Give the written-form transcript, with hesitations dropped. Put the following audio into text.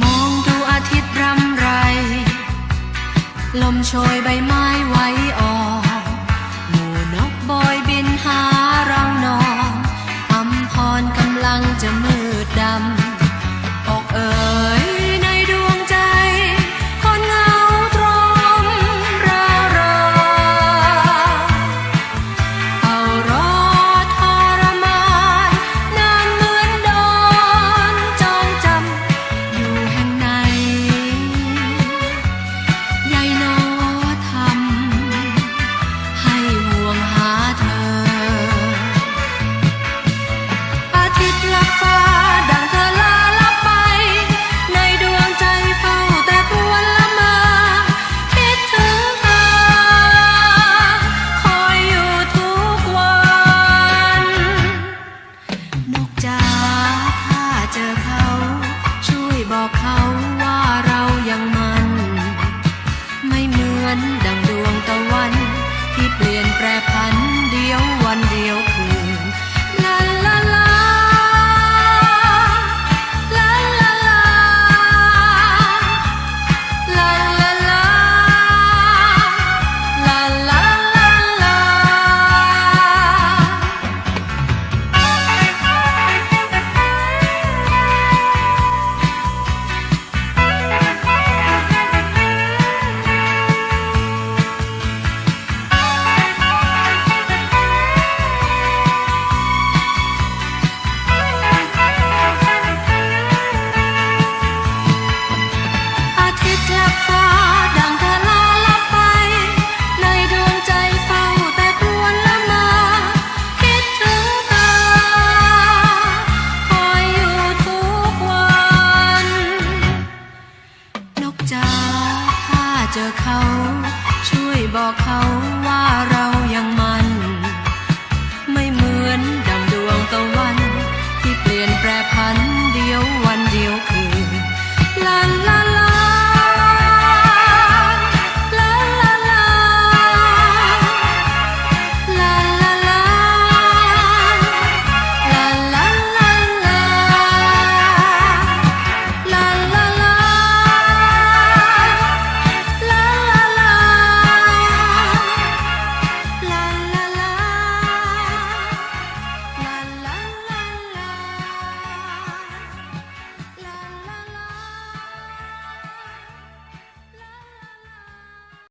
มองดูอาทิตย์รำไรลมโชยใบไม้ไหวอ่อนหมู่นกบอยบินหารังนอนอำพรกำลังจะมืดดำอกเอ๋ยในดวงใจคนเหงาตรมรารอเฝ้ารอทรมานนานเหมือนโดนจองจำอยู่แห่งไหนยายโนทำให้ห่วงหาเธออาทิตย์ลับฟ้าดังเธอลาลับไปในดวงใจเฝ้าแต่ครวญละเมอคิดถึงเธอคอยอยู่ทุกวันนกจ๋าถ้าเจอเขาช่วยบอกเขาว่าเรายังมันไม่เหมือนดังดวงตะวันที่เปลี่ยนแปรผันเดียววันเดียวคืนลาลาลาลาลาลาลาลาลาลาลาลาอาทิตย์ลับฟ้าดังเธอลาลับไปในดวงใจเฝ้าแต่ครวญละเมอคิดถึงเธอคอยอยู่ทุกวันนกจ๋าถ้าเจอเขาช่วยบอกเขา